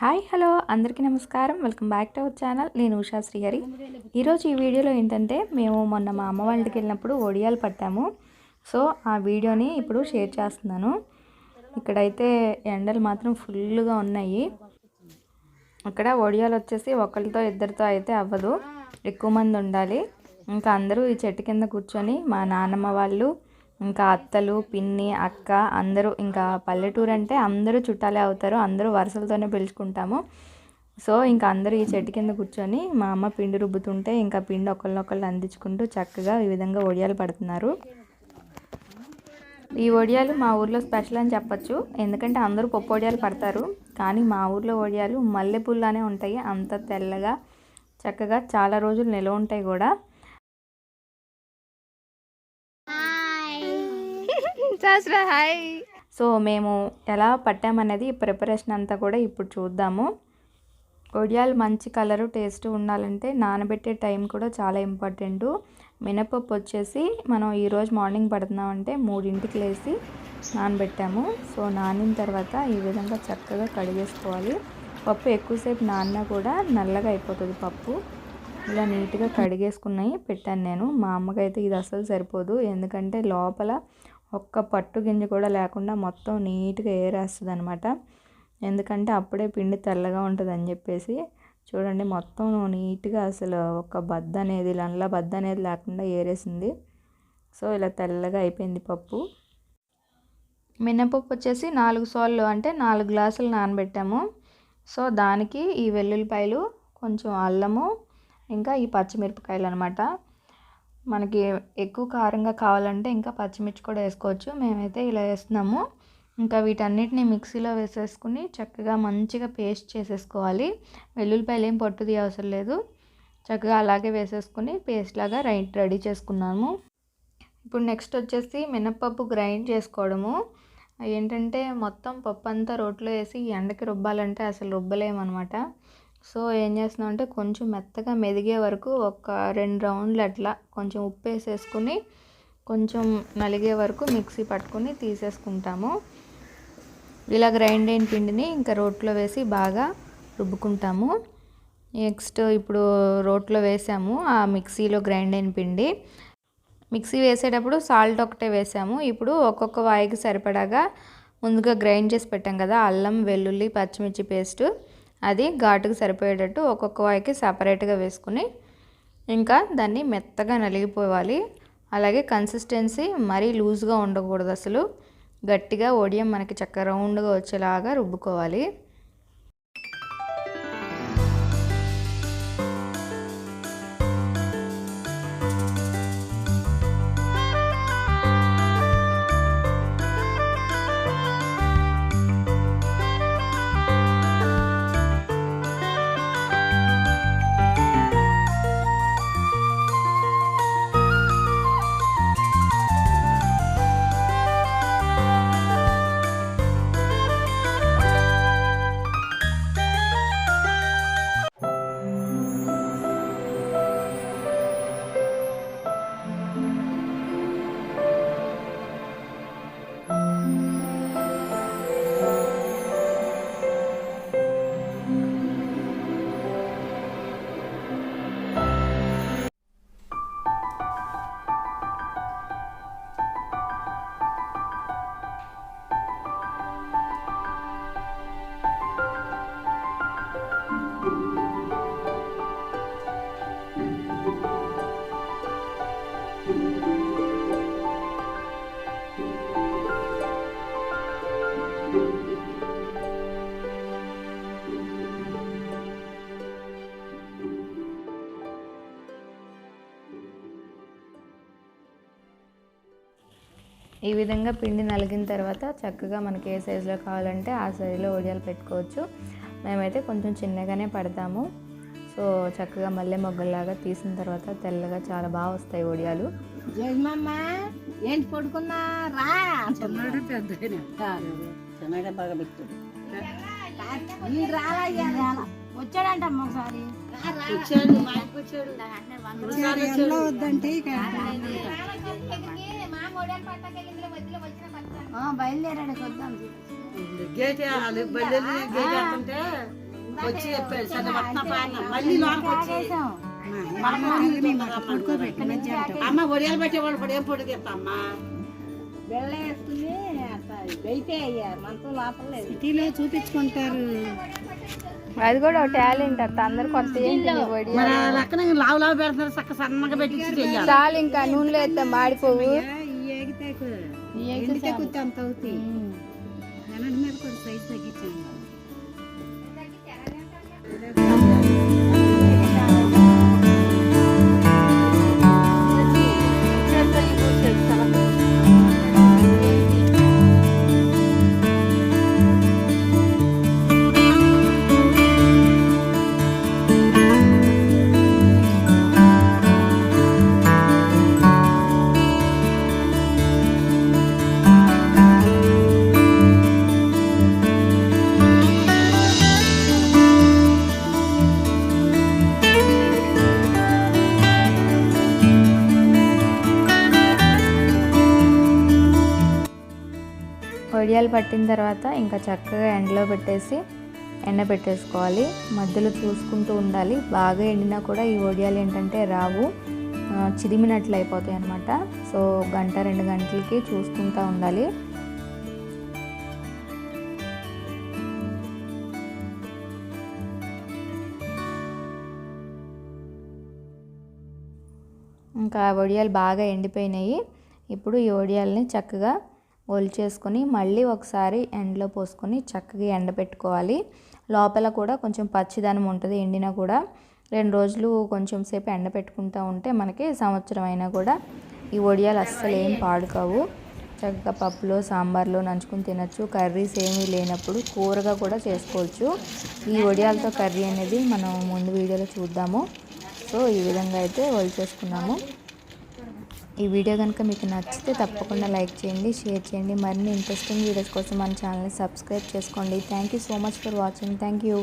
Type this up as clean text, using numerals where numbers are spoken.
Hi hello అందరికీ నమస్కారం. Welcome back to our channel. నేను ఉషా శ్రీహరి. ఈరోజు ఈ వీడియోలో ఏంటంటే మేము మొన్న మా అమ్మ వాళ్ళకి వెళ్ళినప్పుడు వడియాలు పట్టాము. సో ఆ వీడియోని ఇప్పుడు షేర్ చేస్తున్నాను. ఇక్కడైతే ఎండలు మాత్రం ఫుల్గా ఉన్నాయి. ఇక్కడ వడియాలు వచ్చేసి ఒకరితో ఇద్దరితో అయితే అవ్వదు, ఎక్కువ మంది ఉండాలి. ఇంకా అందరూ ఈ చెట్టు కింద కూర్చొని మా నాన్నమ్మ వాళ్ళు, ఇంకా అత్తలు, పిన్ని, అక్క అందరూ, ఇంకా పల్లెటూరు అంటే అందరూ చుట్టాలే అవుతారు. అందరూ వరుసలతోనే పిలుచుకుంటాము. సో ఇంకా అందరూ ఈ చెట్టు కింద కూర్చొని మా అమ్మ పిండి రుబ్బుతుంటే ఇంకా పిండి ఒకళ్ళనొకళ్ళు అందించుకుంటూ చక్కగా ఈ విధంగా వడియాలు పడుతున్నారు. ఈ వడియాలు మా ఊర్లో స్పెషల్ అని చెప్పచ్చు. ఎందుకంటే అందరూ పప్పు వడియాలు పడతారు, కానీ మా ఊర్లో వడియాలు మల్లెపూల్లానే ఉంటాయి. అంత తెల్లగా చక్కగా చాలా రోజులు నిల్వ ఉంటాయి కూడా. సో మేము ఎలా పట్టామనేది ప్రిపరేషన్ అంతా కూడా ఇప్పుడు చూద్దాము. వడియాలు మంచి కలరు టేస్ట్ ఉండాలంటే నానబెట్టే టైం కూడా చాలా ఇంపార్టెంట్. మినపప్పు వచ్చేసి మనం ఈరోజు మార్నింగ్ పడుతున్నామంటే 3ంటికి లేసి నానబెట్టాము. సో నానిన తర్వాత ఈ విధంగా చక్కగా కడిగేసుకోవాలి. పప్పు ఎక్కువసేపు నానినా కూడా నల్లగా అయిపోతుంది పప్పు. ఇలా నీట్గా కడిగేసుకున్నాయి పెట్టాను నేను. మా అమ్మకైతే ఇది అసలు సరిపోదు, ఎందుకంటే లోపల ఒక్క పట్టు గింజ కూడా లేకుండా మొత్తం నీట్గా ఏరేస్తుంది అనమాట. ఎందుకంటే అప్పుడే పిండి తెల్లగా ఉంటుంది అని చెప్పేసి. చూడండి మొత్తం నీట్గా అసలు ఒక బద్ద అనేది, నల్ల బద్ద అనేది లేకుండా ఏరేసింది. సో ఇలా తెల్లగా అయిపోయింది పప్పు. మినపప్పు వచ్చేసి 4 సార్లు అంటే 4 గ్లాసులు నానబెట్టాము. సో దానికి ఈ వెల్లుల్లిపాయలు, కొంచెం అల్లము, ఇంకా ఈ పచ్చిమిరపకాయలు అనమాట. మనకి ఎక్కువ కారంగా కావాలంటే ఇంకా పచ్చిమిర్చి కూడా వేసుకోవచ్చు. మేమైతే ఇలా వేస్తున్నాము. ఇంకా వీటన్నిటిని మిక్సీలో వేసేసుకుని చక్కగా మంచిగా పేస్ట్ చేసేసుకోవాలి. వెల్లుల్లిపాయలు ఏం పొట్టుది అవసరం లేదు, చక్కగా అలాగే వేసేసుకుని పేస్ట్ లాగా రెడీ చేసుకున్నాము. ఇప్పుడు నెక్స్ట్ వచ్చేసి మినపప్పు గ్రైండ్ చేసుకోవడము. ఏంటంటే మొత్తం పప్పు అంతా రోట్లో వేసి ఎండకి రుబ్బాలంటే అసలు రుబ్బలేమన్నమాట. సో ఏం చేస్తున్నాం అంటే కొంచెం మెత్తగా మెదిగే వరకు ఒక 2 రౌండ్లు అట్లా కొంచెం ఉప్పు వేసేసుకుని కొంచెం నలిగే వరకు మిక్సీ పట్టుకొని తీసేసుకుంటాము. ఇలా గ్రైండ్ అయిన పిండిని ఇంకా రోట్లో వేసి బాగా రుబ్బుకుంటాము. నెక్స్ట్ ఇప్పుడు రోట్లో వేసాము ఆ మిక్సీలో గ్రైండ్ అయిన పిండి. మిక్సీ వేసేటప్పుడు సాల్ట్ ఒకటే వేసాము. ఇప్పుడు ఒక్కొక్క వాయికి సరిపడాగా ముందుగా గ్రైండ్ చేసి పెట్టాం కదా అల్లం, వెల్లుల్లి, పచ్చిమిర్చి పేస్ట్, అది ఘాటుకు సరిపోయేటట్టు ఒక్కొక్క వాయికి సపరేట్గా వేసుకుని ఇంకా దాన్ని మెత్తగా నలిగిపోవాలి. అలాగే కన్సిస్టెన్సీ మరీ లూజ్గా ఉండకూడదు, అసలు గట్టిగా వడియం మనకి చక్కగా రౌండ్గా వచ్చేలాగా రుబ్బుకోవాలి. ఈ విధంగా పిండి నలిగిన తర్వాత చక్కగా మనకి ఏ సైజులో కావాలంటే ఆ సైజులో వడియాలు పెట్టుకోవచ్చు. మేమైతే కొంచెం చిన్నగానే పడతాము. సో చక్కగా మల్లె మొగ్గల్లాగా తీసిన తర్వాత తెల్లగా చాలా బాగా వస్తాయి వడియాలు. ఏంటి పడుకున్నా రా వచ్చాడంట ఒకసారి వద్దంటే బయలుదేరాడు చూద్దాం. గేట్ బయలుదేరి గేట్ వచ్చి చెప్పాడు సరే వస్తా పాడినా మళ్ళీ లోపలికి వచ్చి అమ్మ వడియాలు పెట్టేవాళ్ళు కూడా ఏం పొడి తీస్తామ్మా బెల్ల వేసుకుని వెయిటే అయ్యారు మనతో లోపల సిటీలో చూపించుకుంటారు. అది కూడా ఒక టాలెంట్ అత్త, అందరు కొత్త మరి లెక్కన లావు లావు పెడతారు చక్క సన్నగా పెట్టి చెయ్యాలి. చాలు ఇంకా నూనెలో వేస్తే మాడిపోవు. ఎండితే కొంచెం అంత అవుతాయి. వెనక మీద కూడా సైజ్ తగ్గించాను. వడియాలు పట్టిన తర్వాత ఇంకా చక్కగా ఎండలో పెట్టేసి పెట్టేసుకోవాలి. మధ్యలో చూసుకుంటూ ఉండాలి. బాగా ఎండినా కూడా ఈ వడియాలు ఏంటంటే రావు, చిదిమినట్లు అయిపోతాయి అన్నమాట. సో 1-2 గంటలకి చూసుకుంటూ ఉండాలి. ఇంకా వడియాలు బాగా ఎండిపోయినాయి. ఇప్పుడు ఈ వడియాలని చక్కగా ఒలిచేసుకొని మళ్ళీ ఒకసారి ఎండలో పోసుకొని చక్కగా ఎండబెట్టుకోవాలి. లోపల కూడా కొంచెం పచ్చిదనం ఉంటుంది. ఎండినా కూడా 2 రోజులు కొంచెం సేపు ఎండబెట్టుకుంటూ ఉంటే మనకి సంవత్సరం అయినా కూడా ఈ వడియాలు అస్సలు ఏం పాడుకావు. చక్కగా పప్పులో సాంబార్లో నంచుకుని తినచ్చు. కర్రీస్ ఏమీ లేనప్పుడు కూరగా కూడా చేసుకోవచ్చు. ఈ వడియాలతో కర్రీ అనేది మనం ముందు వీడియోలో చూద్దాము. సో ఈ విధంగా అయితే ఒలిచేసుకున్నాము. ఈ వీడియో కనుక మీకు నచ్చితే తప్పకుండా లైక్ చేయండి, షేర్ చేయండి. మరిన్ని ఇంట్రెస్టింగ్ వీడియోస్ కోసం మన ఛానల్ని సబ్స్క్రైబ్ చేసుకోండి. Thank you so much for watching. Thank you.